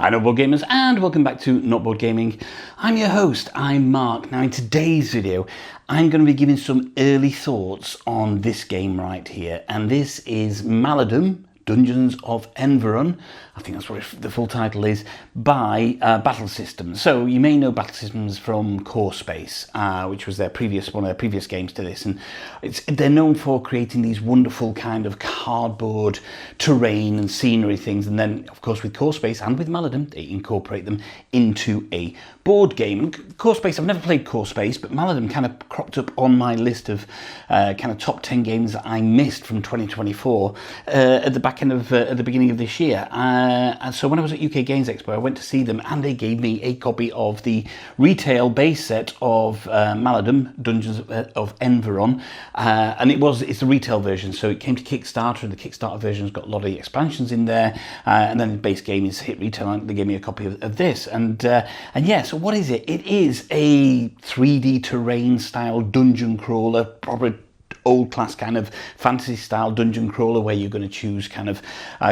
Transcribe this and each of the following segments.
Hi Not Board Gamers, and welcome back to Not Board Gaming. I'm your host, I'm Mark. Now in today's video I'm going to be giving some early thoughts on this game right here, and this is Maladum, Dungeons of Enveron, I think that's what the full title is, by Battle Systems. So you may know Battle Systems from Core Space, which was one of their previous games to this, and they're known for creating these wonderful kind of cardboard terrain and scenery things, and then of course with Core Space and with Maladum they incorporate them into a board game. And Core Space, I've never played Core Space, but Maladum kind of cropped up on my list of kind of top 10 games that I missed from 2024 at the beginning of this year. And so when I was at UK Games Expo, I went to see them, and they gave me a copy of the retail base set of Maladum, Dungeons of Enveron, and it's the retail version, so it came to Kickstarter, and the Kickstarter version's got a lot of the expansions in there, and then the base game is hit retail, and they gave me a copy of this, and yeah, so what is it? It is a 3D terrain style dungeon crawler, proper old class kind of fantasy style dungeon crawler, where you're going to choose kind of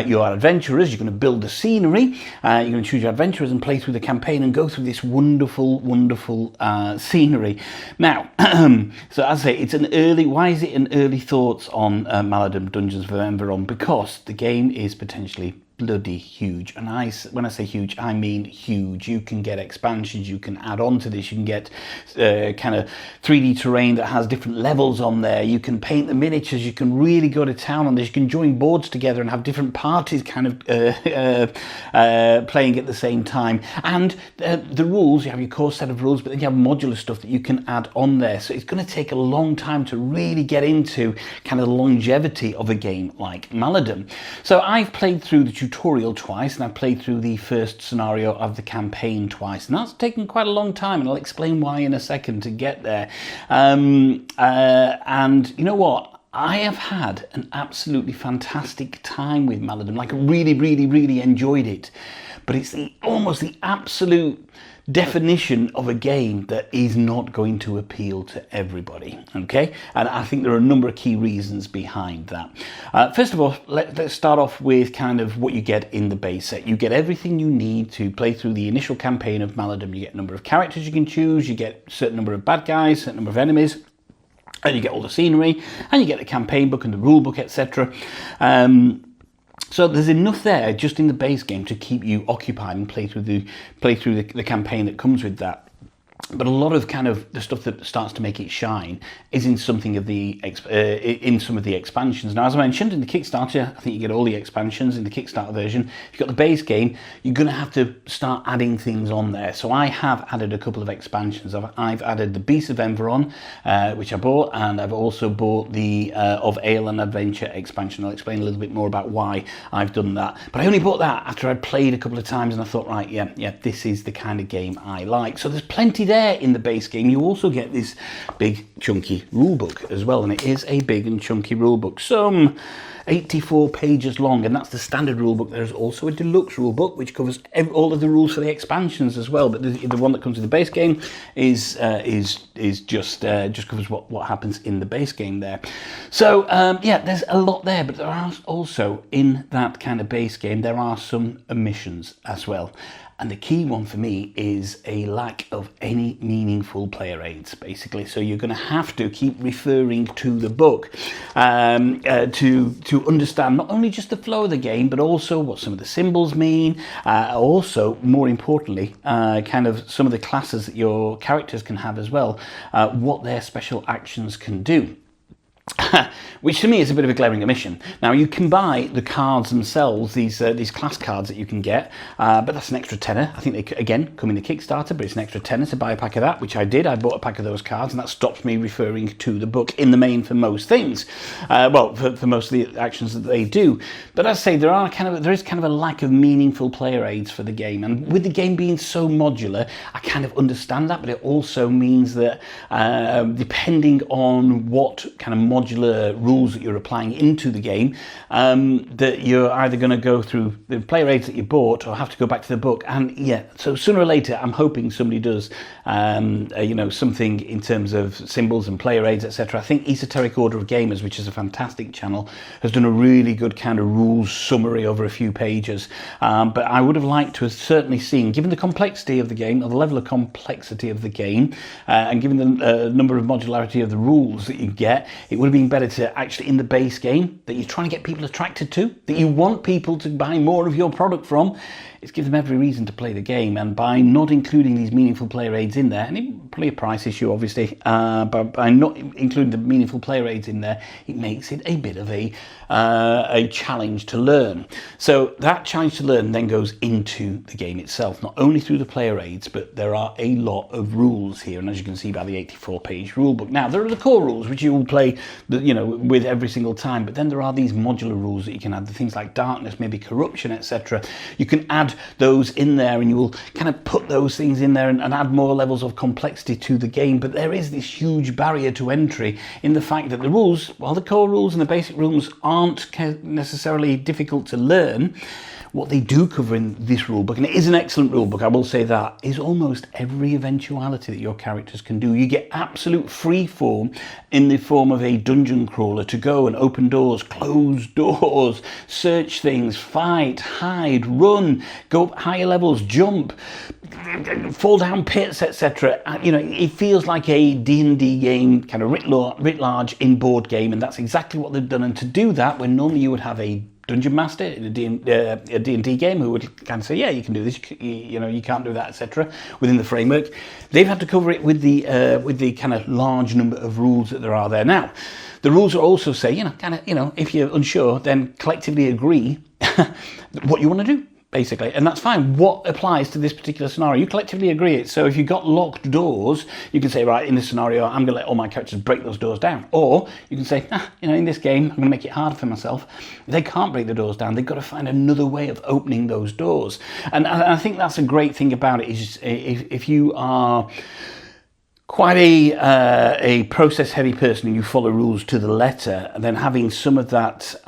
your adventurers, you're going to build the scenery, you're going to choose your adventurers and play through the campaign and go through this wonderful scenery. Now so as I say, why is it an early thoughts on Maladum Dungeons of Enveron? Because the game is potentially bloody huge, and when I say huge, I mean huge. You can get expansions, you can add on to this, you can get kind of 3D terrain that has different levels on there, you can paint the miniatures, you can really go to town on this, you can join boards together and have different parties kind of playing at the same time, and the rules, you have your core set of rules, but then you have modular stuff that you can add on there, so it's going to take a long time to really get into kind of the longevity of a game like Maladum. So I've played through the tutorial twice, and I've played through the first scenario of the campaign twice, and that's taken quite a long time, and I'll explain why in a second to get there. And you know what? I have had an absolutely fantastic time with Maladum. Like, I really enjoyed it, but it's almost the absolute definition of a game that is not going to appeal to everybody, okay? And I think there are a number of key reasons behind that. First of all, let's start off with kind of what you get in the base set. You get everything you need to play through the initial campaign of Maladum. You get a number of characters you can choose, you get a certain number of bad guys, a certain number of enemies, and you get all the scenery, and you get the campaign book and the rule book, etc. So there's enough there just in the base game to keep you occupied and play through the campaign that comes with that. But a lot of kind of the stuff that starts to make it shine is in some of the expansions. Now, as I mentioned in the Kickstarter, I think you get all the expansions in the Kickstarter version. If you've got the base game, you're going to have to start adding things on there. So I have added a couple of expansions. I've added the Beast of Enveron, which I bought, and I've also bought the of Ale and Adventure expansion. I'll explain a little bit more about why I've done that. But I only bought that after I'd played a couple of times, and I thought, right, yeah, this is the kind of game I like. So there's plenty there in the base game. You also get this big chunky rule book as well, and it is a big and chunky rule book, some 84 pages long, and that's the standard rule book. There's also a deluxe rule book which covers all of the rules for the expansions as well, but the one that comes with the base game is just covers what happens in the base game there. So yeah, there's a lot there, but there are also, in that kind of base game, there are some omissions as well. And the key one for me is a lack of any meaningful player aids, basically. So you're going to have to keep referring to the book to understand not only just the flow of the game, but also what some of the symbols mean. Also, more importantly, kind of some of the classes that your characters can have as well, what their special actions can do. Which to me is a bit of a glaring omission. Now, you can buy the cards themselves, these class cards that you can get, but that's an extra tenner. I think they, again, come in the Kickstarter, but it's an extra tenner to buy a pack of that, which I did. I bought a pack of those cards, and that stops me referring to the book in the main for most things. Well, for most of the actions that they do. But as I say, there is kind of a lack of meaningful player aids for the game, and with the game being so modular, I kind of understand that, but it also means that depending on what kind of modular rules that you're applying into the game, that you're either going to go through the player aids that you bought or have to go back to the book. And yeah, so sooner or later, I'm hoping somebody does, something in terms of symbols and player aids, etc. I think Esoteric Order of Gamers, which is a fantastic channel, has done a really good kind of rules summary over a few pages. But I would have liked to have certainly seen, given the complexity of the game, or the level of complexity of the game, and given the number of modularity of the rules that you get, it would have been better to actually, in the base game that you're trying to get people attracted to, that you want people to buy more of your product from, it's gives them every reason to play the game. And by not including these meaningful player aids in there, and it's probably a price issue obviously, but by not including the meaningful player aids in there, it makes it a bit of a challenge to learn. So that challenge to learn then goes into the game itself, not only through the player aids, but there are a lot of rules here, and as you can see by the 84-page rule book. Now there are the core rules which you will play with every single time, but then there are these modular rules that you can add, the things like darkness, maybe corruption, etc. You can add those in there, and you will kind of put those things in there and add more levels of complexity to the game. But there is this huge barrier to entry in the fact that the rules, while the core rules and the basic rules aren't necessarily difficult to learn, what they do cover in this rulebook, and it is an excellent rulebook, I will say that, is almost every eventuality that your characters can do. You get absolute free form in the form of a dungeon crawler to go and open doors, close doors, search things, fight, hide, run, go up higher levels, jump, fall down pits, etc. It feels like a D&D game, kind of writ large in board game, and that's exactly what they've done. And to do that, when normally you would have a dungeon master in a D&D game who would kind of say, yeah, you can do this, you can't do that, etc. within the framework, they've had to cover it with the kind of large number of rules that there are there. Now, the rules also say, if you're unsure, then collectively agree what you want to do, basically, and that's fine. What applies to this particular scenario? You collectively agree it. So if you've got locked doors, you can say, right, in this scenario, I'm going to let all my characters break those doors down. Or you can say, in this game, I'm going to make it harder for myself. They can't break the doors down. They've got to find another way of opening those doors. And I think that's a great thing about it, is if you are quite a process-heavy person and you follow rules to the letter, and then having some of that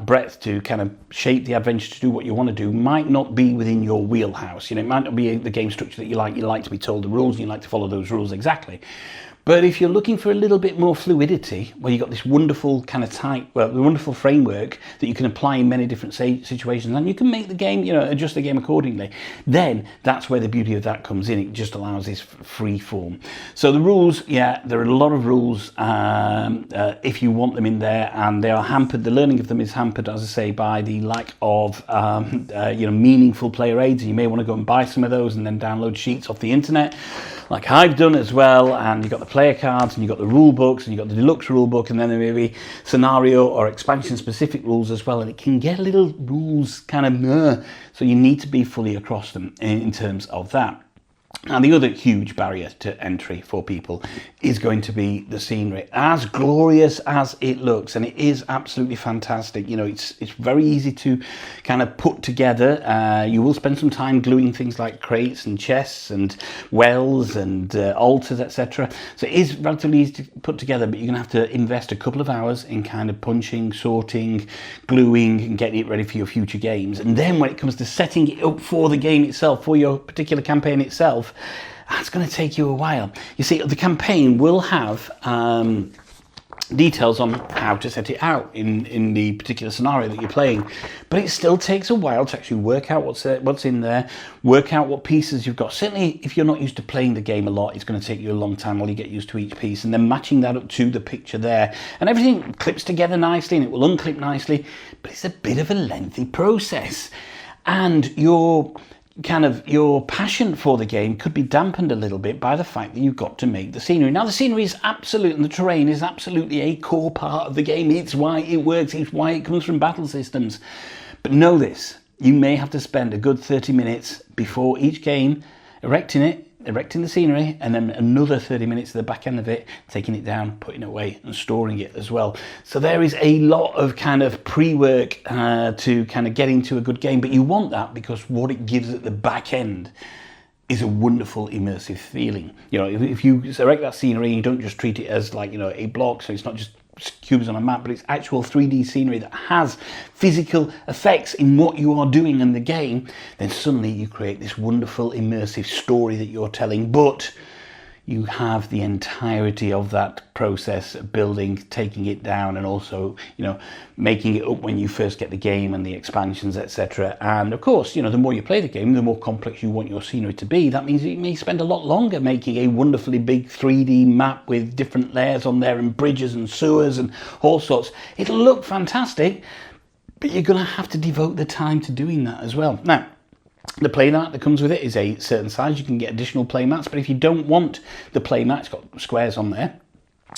breadth to kind of shape the adventure to do what you want to do might not be within your wheelhouse. It might not be the game structure that you like. You like to be told the rules and you like to follow those rules exactly. But if you're looking for a little bit more fluidity, where you've got this wonderful kind of the wonderful framework that you can apply in many different situations, and you can make the game, adjust the game accordingly, then that's where the beauty of that comes in. It just allows this free form. So the rules, there are a lot of rules if you want them in there, and they are hampered. The learning of them is hampered, as I say, by the lack of meaningful player aids. You may want to go and buy some of those and then download sheets off the internet, like I've done as well. And you've got the player cards, and you've got the rule books, and you've got the deluxe rule book, and then there may be scenario or expansion specific rules as well, and it can get little rules kind of so you need to be fully across them in terms of that. And the other huge barrier to entry for people is going to be the scenery. As glorious as it looks, and it is absolutely fantastic, it's very easy to kind of put together. You will spend some time gluing things like crates and chests and wells and altars, etc. So it is relatively easy to put together, but you're going to have to invest a couple of hours in kind of punching, sorting, gluing, and getting it ready for your future games. And then when it comes to setting it up for the game itself, for your particular campaign itself, that's going to take you a while. You see, the campaign will have details on how to set it out in the particular scenario that you're playing, but it still takes a while to actually work out what's in there, work out what pieces you've got. Certainly, if you're not used to playing the game a lot, it's going to take you a long time while you get used to each piece, and then matching that up to the picture there, and everything clips together nicely, and it will unclip nicely, but it's a bit of a lengthy process, and your passion for the game could be dampened a little bit by the fact that you've got to make the scenery. Now, the scenery is absolute, and the terrain is absolutely a core part of the game. It's why it works. It's why it comes from battle systems. But know this, you may have to spend a good 30 minutes before erecting the scenery, and then another 30 minutes at the back end of it, taking it down, putting it away, and storing it as well. So there is a lot of kind of pre-work to kind of get into a good game, but you want that because what it gives at the back end is a wonderful immersive feeling. You know, if you select that scenery, you don't just treat it as like, you know, a block, so it's not just cubes on a map, but it's actual 3D scenery that has physical effects in what you are doing in the game, then suddenly you create this wonderful immersive story that you're telling, but you have the entirety of that process of building, taking it down, and also, you know, making it up when you first get the game and the expansions, etc. And of course, you know, the more you play the game, the more complex you want your scenery to be. That means you may spend a lot longer making a wonderfully big 3D map with different layers on there and bridges and sewers and all sorts. It'll look fantastic, but you're going to have to devote the time to doing that as well. Now, the playmat that comes with it is a certain size. You can get additional playmats, but if you don't want the playmat, it's got squares on there.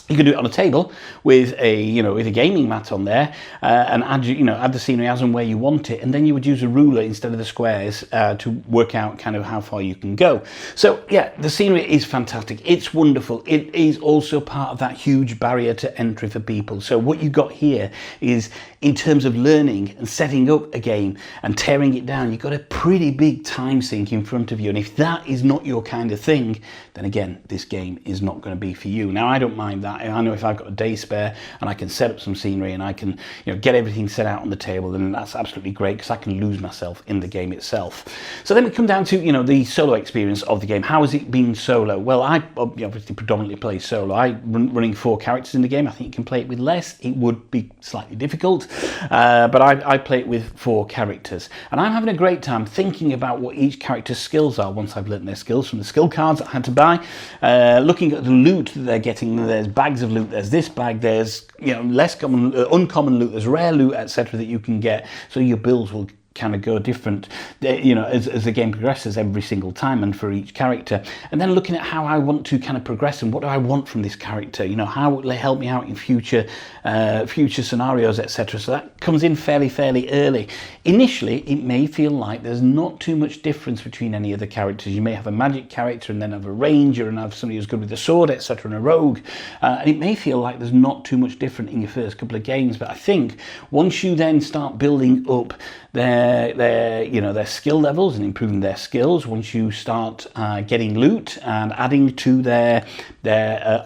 You can do it on a table with a, you know, with a gaming mat on there, and add, you know, add the scenery as and where you want it, and then you would use a ruler instead of the squares to work out kind of how far you can go. So yeah, the scenery is fantastic. It's wonderful. It is also part of that huge barrier to entry for people. So what you got here is, in terms of learning and setting up a game and tearing it down, you've got a pretty big time sink in front of you. And if that is not your kind of thing, then again, this game is not going to be for you. Now, I don't mind that. I know if I've got a day spare and I can set up some scenery and I can, you know, get everything set out on the table, then that's absolutely great, because I can lose myself in the game itself. So then we come down to, you know, the solo experience of the game. How has it been solo? Well, I obviously predominantly play solo. Running 4 characters in the game. I think you can play it with less. It would be slightly difficult, but I play it with 4 characters, and I'm having a great time thinking about what each character's skills are once I've learnt their skills from the skill cards that I had to buy, looking at the loot that they're getting. There's bags of loot, there's this bag, there's, you know, less common, uncommon loot, there's rare loot, etc. that you can get, so your builds will kind of go different, you know, as the game progresses every single time and for each character. And then looking at how I want to kind of progress and what do I want from this character, you know, how will they help me out in future scenarios, etc. So that comes in fairly early. Initially, it may feel like there's not too much difference between any of the characters. You may have a magic character and then have a ranger and have somebody who's good with the sword, etc., and a rogue, and it may feel like there's not too much different in your first couple of games. But I think once you then start building up their skill levels and improving their skills, once you start getting loot and adding to their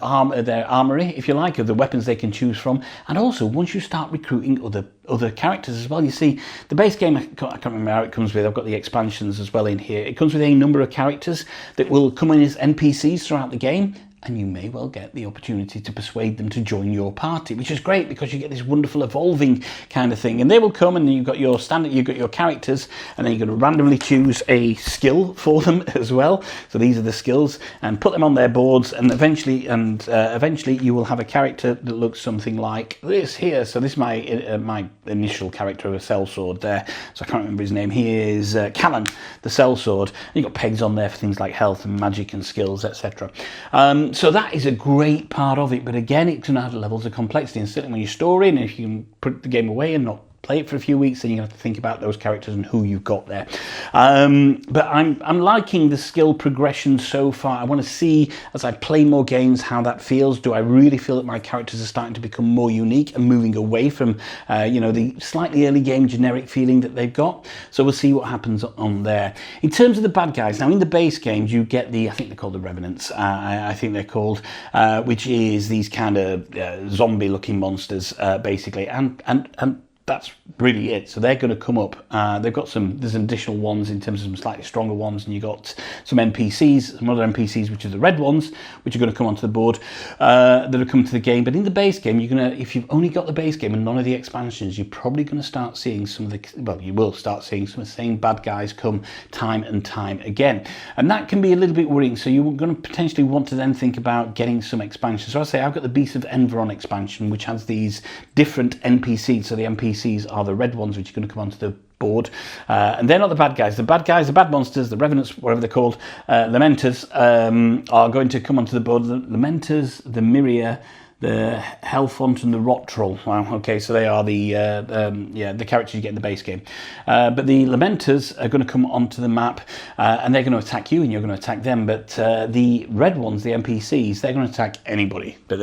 armory, if you like, of the weapons they can choose from, and also once you start recruiting other characters as well. You see, the base game, I can't remember how it comes with. I've got the expansions as well in here. It comes with a number of characters that will come in as NPCs throughout the game, and you may well get the opportunity to persuade them to join your party, which is great because you get this wonderful evolving kind of thing. And they will come, and you've got your characters, and then you're going to randomly choose a skill for them as well. So these are the skills, and put them on their boards, and eventually you will have a character that looks something like this here. So this is my initial character of a sellsword there. So I can't remember his name. He is Callan, the sellsword. You've got pegs on there for things like health and magic and skills, etc. So that is a great part of it, but again, it's going to have levels of complexity, and certainly when you're storing, if you can put the game away and not play it for a few weeks, then you're going to have to think about those characters and who you've got there. But I'm liking the skill progression so far. I want to see, as I play more games, how that feels. Do I really feel that my characters are starting to become more unique and moving away from the slightly early game generic feeling that they've got? So we'll see what happens on there. In terms of the bad guys, now in the base games you get I think they're called the Revenants, I think they're called, which is these kind of zombie looking monsters basically, and that's really it. So they're going to come up. They've got there's additional ones in terms of some slightly stronger ones, and you got some NPCs, some other NPCs, which are the red ones, which are going to come onto the board, that will come to the game. But in the base game, if you've only got the base game and none of the expansions, you're probably going to start seeing you will start seeing some of the same bad guys come time and time again. And that can be a little bit worrying. So you're going to potentially want to then think about getting some expansions. So I say I've got the Beast of Enveron expansion, which has these different NPCs. So the NPCs are the red ones, which are going to come onto the board, and they're not the bad guys. The bad monsters, the Revenants, whatever they're called, Lamenters, are going to come onto the board. The Lamenters, the Myria, the Hellfont and the Rot Troll. Wow, okay, so they are the characters you get in the base game. But the Lamenters are going to come onto the map, and they're going to attack you, and you're going to attack them. But the red ones, the NPCs, they're going to attack anybody that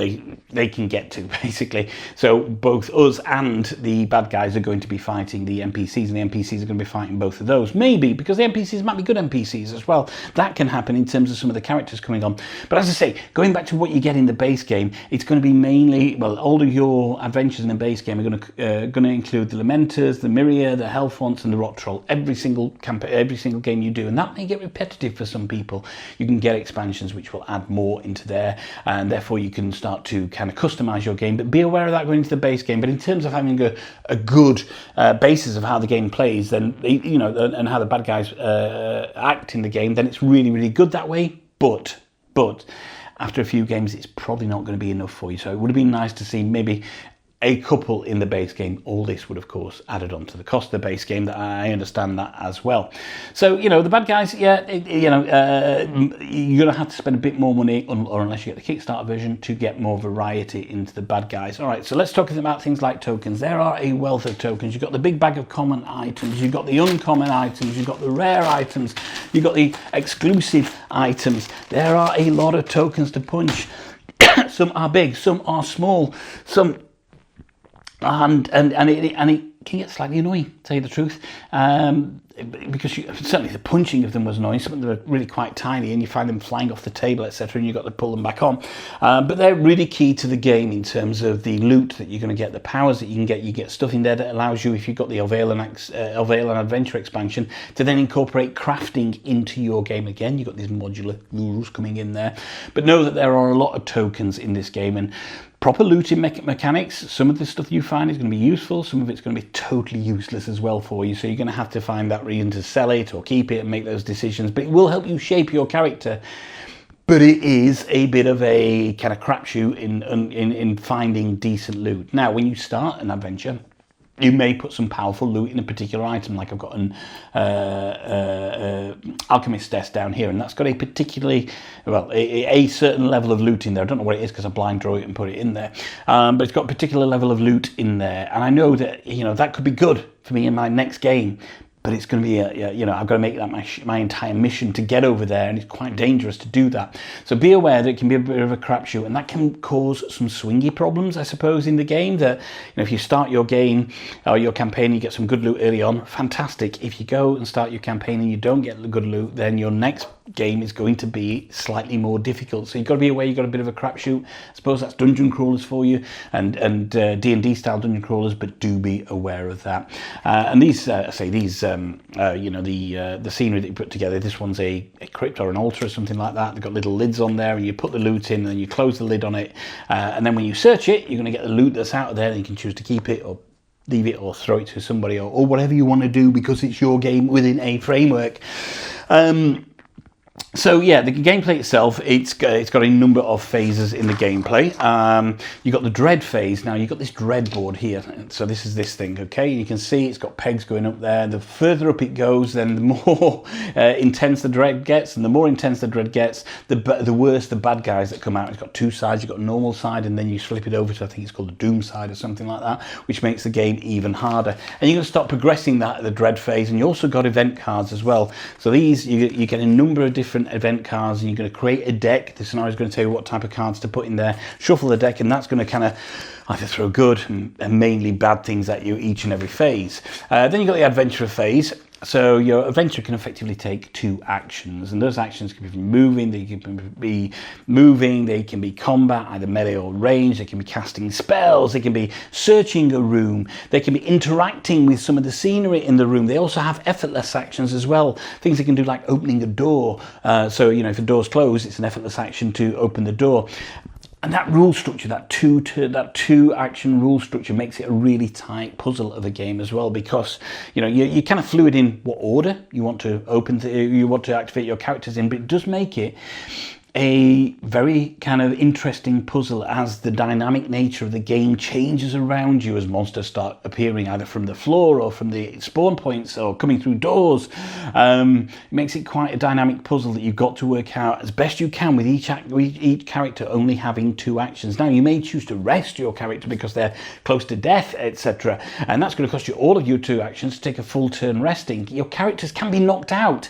they can get to, basically. So both us and the bad guys are going to be fighting the NPCs, and the NPCs are going to be fighting both of those. Maybe, because the NPCs might be good NPCs as well. That can happen in terms of some of the characters coming on. But as I say, going back to what you get in the base game, it's going to be mainly, well, all of your adventures in the base game are going to include the Lamenters, the Myria, the Hellfonts, and the Rot Troll. Every single game you do, and that may get repetitive for some people. You can get expansions which will add more into there, and therefore you can start to kind of customize your game. But be aware of that going into the base game. But in terms of having a good basis of how the game plays, then and how the bad guys act in the game, then it's really, really good that way. But after a few games, it's probably not going to be enough for you. So it would have been nice to see maybe a couple in the base game. All this would, of course, added on to the cost of the base game. That I understand that as well. So, the bad guys, you're going to have to spend a bit more money, or unless you get the Kickstarter version, to get more variety into the bad guys. All right, so let's talk about things like tokens. There are a wealth of tokens. You've got the big bag of common items. You've got the uncommon items. You've got the rare items. You've got the exclusive items. There are a lot of tokens to punch. Some are big, some are small, some... And it can get slightly annoying, to tell you the truth, because certainly the punching of them was annoying. Some of them are really quite tiny, and you find them flying off the table, etc., and you've got to pull them back on. But they're really key to the game in terms of the loot that you're going to get, the powers that you can get. You get stuff in there that allows you, if you've got the Enveron Adventure expansion, to then incorporate crafting into your game again. You've got these modular rules coming in there. But know that there are a lot of tokens in this game, and proper looting mechanics. Some of the stuff you find is going to be useful, some of it's going to be totally useless as well for you, so you're going to have to find that reason to sell it or keep it and make those decisions. But it will help you shape your character. But it is a bit of a kind of crapshoot in finding decent loot. Now, when you start an adventure, you may put some powerful loot in a particular item, like I've got an alchemist desk down here, and that's got a particularly, a certain level of loot in there. I don't know what it is because I blind draw it and put it in there, but it's got a particular level of loot in there, and I know that that could be good for me in my next game. But it's going to be, I've got to make that my entire mission to get over there, and it's quite dangerous to do that. So be aware that it can be a bit of a crapshoot, and that can cause some swingy problems, I suppose, in the game. That if you start your game or your campaign, you get some good loot early on, fantastic. If you go and start your campaign and you don't get the good loot, then your next game is going to be slightly more difficult. So you've got to be aware you've got a bit of a crapshoot. I suppose that's dungeon crawlers for you, and D&D style dungeon crawlers, but do be aware of that. And these, the scenery that you put together, this one's a crypt or an altar or something like that. They've got little lids on there, and you put the loot in, and then you close the lid on it, and then when you search it, you're going to get the loot that's out of there, and you can choose to keep it or leave it or throw it to somebody or whatever you want to do, because it's your game within a framework. So yeah, the gameplay itself, it's got a number of phases in the gameplay. You've got the dread phase. Now you've got this dread board here. So this is this thing, okay? You can see it's got pegs going up there. The further up it goes, then the more intense the dread gets, and the more intense the dread gets, the worse the bad guys that come out. It's got two sides. You've got a normal side, and then you flip it over to, I think it's called the doom side or something like that, which makes the game even harder. And you're going to start progressing that at the dread phase, and you also got event cards as well. So these, you get a number of different event cards, and you're going to create a deck. The scenario is going to tell you what type of cards to put in there, shuffle the deck, and that's going to kind of either throw good and mainly bad things at you each and every phase. Then you've got the adventure phase. So your adventure can effectively take two actions, and those actions can be moving, they can be combat, either melee or range, they can be casting spells, they can be searching a room, they can be interacting with some of the scenery in the room. They also have effortless actions as well, things they can do like opening a door. So if the door's closed, it's an effortless action to open the door. And that rule structure, that two action rule structure, makes it a really tight puzzle of a game as well, because you're kind of fluid in what order you want to you want to activate your characters in, but it does make it a very kind of interesting puzzle as the dynamic nature of the game changes around you as monsters start appearing either from the floor or from the spawn points or coming through doors. It makes it quite a dynamic puzzle that you've got to work out as best you can with each character only having 2 actions. Now, you may choose to rest your character because they're close to death, etc., and that's going to cost you all of your 2 actions to take a full turn resting. Your characters can be knocked out,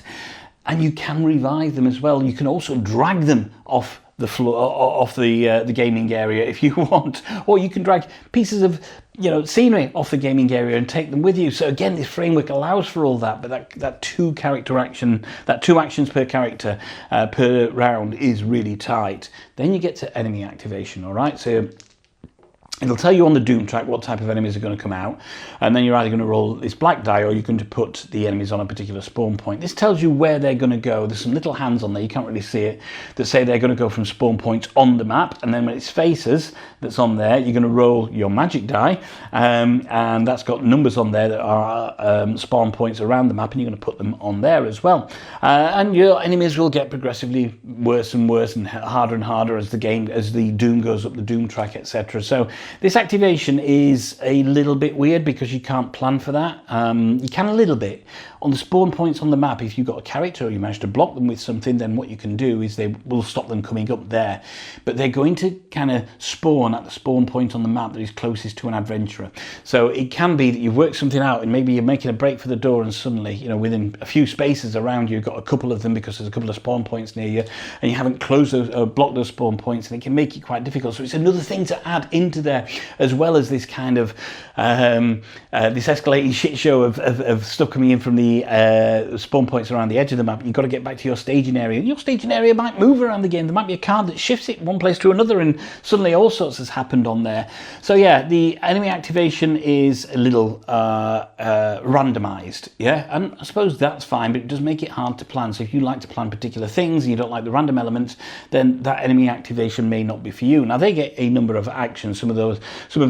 and you can revive them as well. You can also drag them off the floor, off the gaming area if you want, or you can drag pieces of scenery off the gaming area and take them with you. So again, this framework allows for all that, but that 2 actions per character per round is really tight. Then you get to enemy activation. All right, so it'll tell you on the Doom track what type of enemies are going to come out, and then you're either going to roll this black die or you're going to put the enemies on a particular spawn point. This tells you where they're going to go. There's some little hands on there, you can't really see it, that say they're going to go from spawn points on the map, and then when it's faces that's on there, you're going to roll your magic die, and that's got numbers on there that are spawn points around the map, and you're going to put them on there as well. And your enemies will get progressively worse and worse and harder as the Doom goes up the Doom track, etc. So this activation is a little bit weird because you can't plan for that. You can a little bit. On the spawn points on the map, if you've got a character or you manage to block them with something, then what you can do is they will stop them coming up there. But they're going to kind of spawn at the spawn point on the map that is closest to an adventurer. So it can be that you've worked something out and maybe you're making a break for the door and suddenly, within a few spaces around you, you've got a couple of them because there's a couple of spawn points near you and you haven't closed those or blocked those spawn points, and it can make it quite difficult. So it's another thing to add into there, as well as this kind of this escalating shit show of stuff coming in from the spawn points around the edge of the map. You've got to get back to your staging area. Your staging area might move around the game. There might be a card that shifts it one place to another, and suddenly all sorts has happened on there. So yeah, the enemy activation is a little randomized, yeah, and I suppose that's fine, but it does make it hard to plan. So if you like to plan particular things and you don't like the random elements, then that enemy activation may not be for you. Now, they get a number of actions. Some of them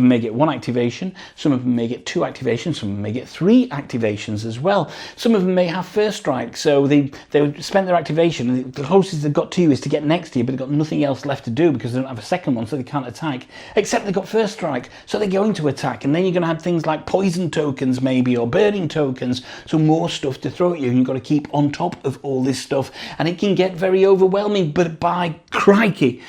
may get 1 activation, some of them may get 2 activations, some of them may get 3 activations as well. Some of them may have first strike, so they spent their activation, and the closest they've got to you is to get next to you, but they've got nothing else left to do because they don't have a second one, so they can't attack, except they've got first strike, so they're going to attack. And then you're going to have things like poison tokens maybe, or burning tokens, so more stuff to throw at you, and you've got to keep on top of all this stuff, and it can get very overwhelming. But by crikey,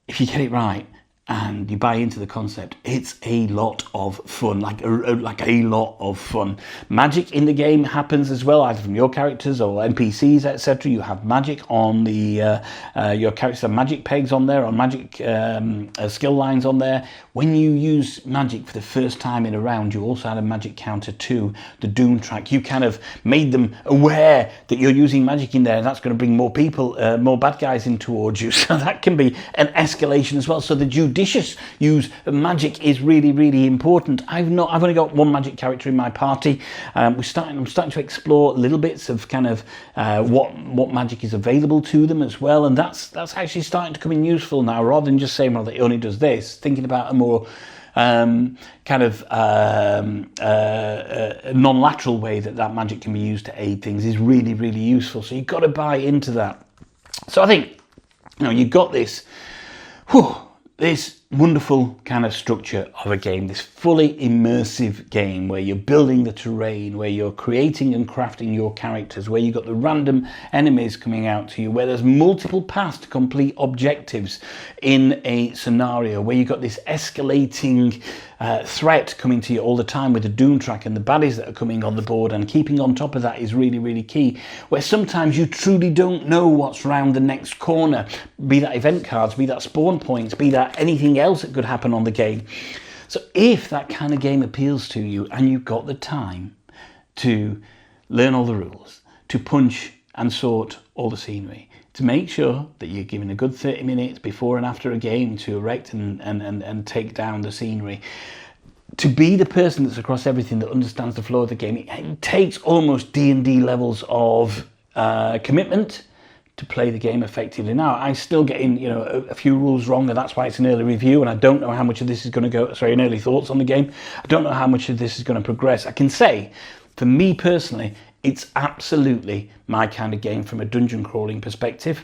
if you get it right and you buy into the concept, it's a lot of fun, like a lot of fun. Magic in the game happens as well, either from your characters or NPCs, etc. You have magic on the your characters have magic pegs on there, or magic skill lines on there. When you use magic for the first time in a round, you also add a magic counter to the Doom track. You kind of made them aware that you're using magic in there, and that's going to bring more people, more bad guys in towards you. So that can be an escalation as well. So the judicious use of magic is really, really important. I've only got 1 magic character in my party. I'm starting to explore little bits of kind of what magic is available to them as well, and that's actually starting to come in useful now, rather than just saying, well, it only does this. Thinking about a more non-lateral way that magic can be used to aid things is really, really useful. So you've got to buy into that. So I think you've got this wonderful kind of structure of a game, this fully immersive game where you're building the terrain, where you're creating and crafting your characters, where you've got the random enemies coming out to you, where there's multiple paths to complete objectives in a scenario, where you've got this escalating threat coming to you all the time with the Doom track and the baddies that are coming on the board, and keeping on top of that is really, really key, where sometimes you truly don't know what's round the next corner, be that event cards, be that spawn points, be that anything else that could happen on the game. So if that kind of game appeals to you and you've got the time to learn all the rules, to punch and sort all the scenery, to make sure that you're given a good 30 minutes before and after a game to erect and take down the scenery, to be the person that's across everything, that understands the flow of the game, it takes almost D&D levels of commitment to play the game effectively. Now, I still get in, a few rules wrong, and that's why it's an early review, and I don't know how much of this is going to go, an early thoughts on the game. I don't know how much of this is going to progress. I can say, for me personally, it's absolutely my kind of game from a dungeon crawling perspective.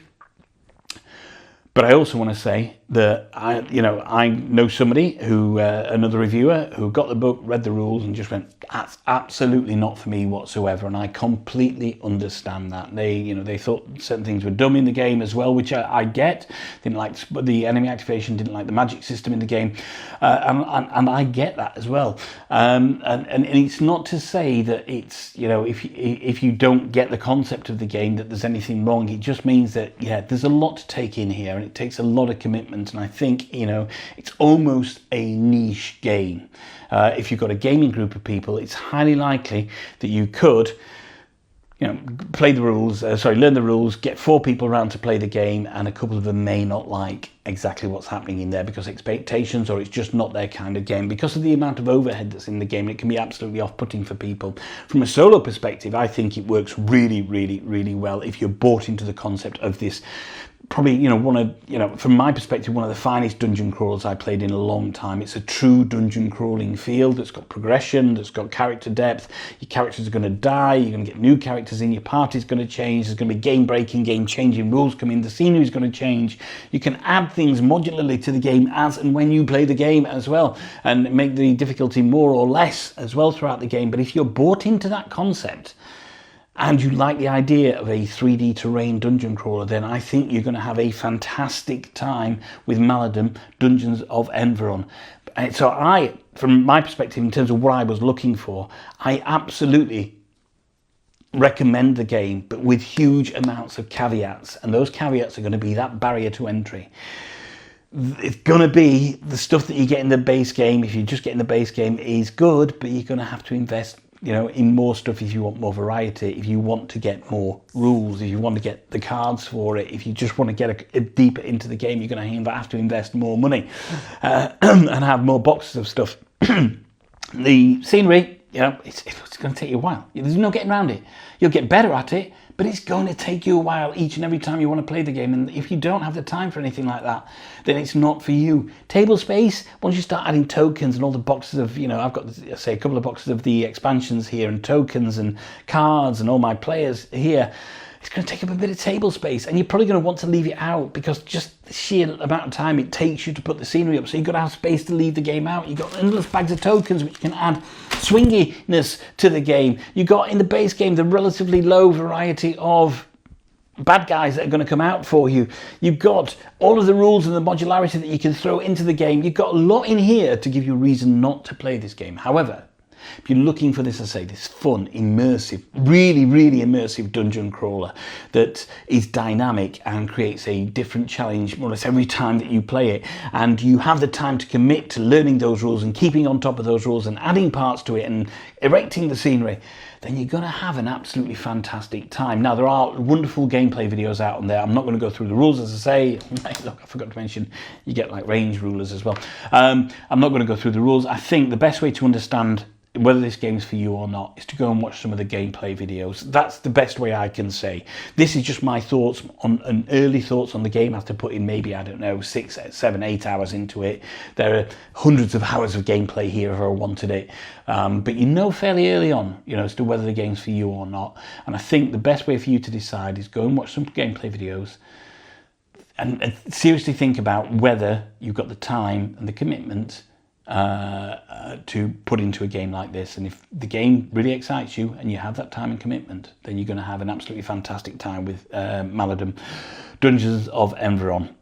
But I also want to say that I know somebody who, another reviewer, who got the book, read the rules, and just went, "That's absolutely not for me whatsoever." And I completely understand that. They thought certain things were dumb in the game as well, which I get. Didn't like the enemy activation, didn't like the magic system in the game, and I get that as well. And it's not to say that it's if you don't get the concept of the game that there's anything wrong. It just means that there's a lot to take in here. It takes a lot of commitment, and I think it's almost a niche game. If you've got a gaming group of people, it's highly likely that you could play the rules, learn the rules, get 4 people around to play the game, and a couple of them may not like exactly what's happening in there because expectations, or it's just not their kind of game because of the amount of overhead that's in the game. It can be absolutely off-putting for people. From a solo perspective, I think it works really, really, really well if you're bought into the concept of this. Probably, from my perspective, one of the finest dungeon crawlers I played in a long time. It's a true dungeon crawling feel that's got progression, that's got character depth. Your characters are going to die, you're going to get new characters in, your party's going to change, there's going to be game-breaking, game-changing rules come in, the scenery's going to change. You can add things modularly to the game as and when you play the game as well, and make the difficulty more or less as well throughout the game. But if you're bought into that concept, and you like the idea of a 3D terrain dungeon crawler, then I think you're going to have a fantastic time with Maladum, Dungeons of Enveron. So from my perspective, in terms of what I was looking for, I absolutely recommend the game, but with huge amounts of caveats. And those caveats are going to be that barrier to entry. It's going to be the stuff that you get in the base game. If you just get in the base game is good, but you're going to have to invest in more stuff if you want more variety, if you want to get more rules, if you want to get the cards for it, if you just want to get a deeper into the game, you're going to have to invest more money and have more boxes of stuff. The scenery, it's going to take you a while. There's no getting around it. You'll get better at it, but it's going to take you a while each and every time you want to play the game. And if you don't have the time for anything like that, then it's not for you. Table space, once you start adding tokens and all the boxes of, I've got, say, a couple of boxes of the expansions here and tokens and cards and all my players here, it's going to take up a bit of table space, and you're probably going to want to leave it out because just the sheer amount of time it takes you to put the scenery up. So you've got to have space to leave the game out. You've got endless bags of tokens which can add swinginess to the game. You've got in the base game the relatively low variety of bad guys that are going to come out for you. You've got all of the rules and the modularity that you can throw into the game. You've got a lot in here to give you a reason not to play this game. However, if you're looking for this, this fun, immersive, really, really immersive dungeon crawler that is dynamic and creates a different challenge more or less every time that you play it, and you have the time to commit to learning those rules and keeping on top of those rules and adding parts to it and erecting the scenery, then you're going to have an absolutely fantastic time. Now, there are wonderful gameplay videos out on there. I'm not going to go through the rules, as I say. Look, I forgot to mention, you get like range rulers as well. I'm not going to go through the rules. I think the best way to understand whether this game's for you or not is to go and watch some of the gameplay videos. That's the best way I can say. This is just my thoughts early thoughts on the game after putting maybe, I don't know, 6, 7, 8 hours into it. There are hundreds of hours of gameplay here if I wanted it. But fairly early on, as to whether the game's for you or not. And I think the best way for you to decide is go and watch some gameplay videos and seriously think about whether you've got the time and the commitment to put into a game like this. And if the game really excites you and you have that time and commitment, then you're going to have an absolutely fantastic time with Maladum, Dungeons of Enveron.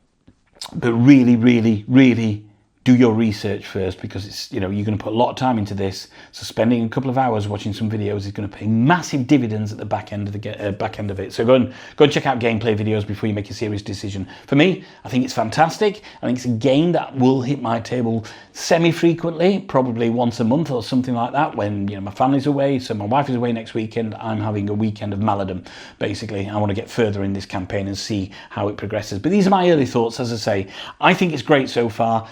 But really, really, really do your research first, because it's you're going to put a lot of time into this. So spending a couple of hours watching some videos is going to pay massive dividends at the back end of it. So go and check out gameplay videos before you make a serious decision. For me, I think it's fantastic. I think it's a game that will hit my table semi-frequently, probably once a month or something like that. When my family's away, so my wife is away next weekend, I'm having a weekend of Maladum. Basically, I want to get further in this campaign and see how it progresses. But these are my early thoughts. As I say, I think it's great so far,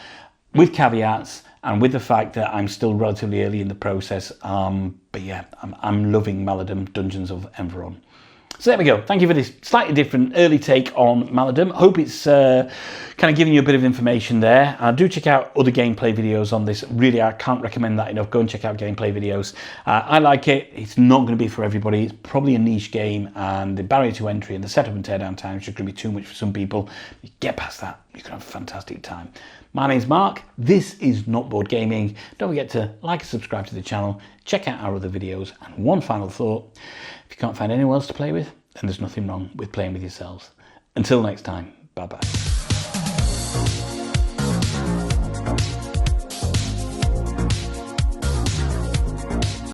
with caveats and with the fact that I'm still relatively early in the process. But yeah, I'm loving Maladum, Dungeons of Enveron. So there we go. Thank you for this slightly different early take on Maladum. Hope it's kind of giving you a bit of information there. Do check out other gameplay videos on this. Really, I can't recommend that enough. Go and check out gameplay videos. I like it. It's not going to be for everybody. It's probably a niche game, and the barrier to entry and the setup and teardown time is just going to be too much for some people. You get past that, you can have a fantastic time. My name's Mark. This is Not Board Gaming. Don't forget to like and subscribe to the channel. Check out our other videos. And one final thought, if you can't find anyone else to play with, then there's nothing wrong with playing with yourselves. Until next time, bye-bye.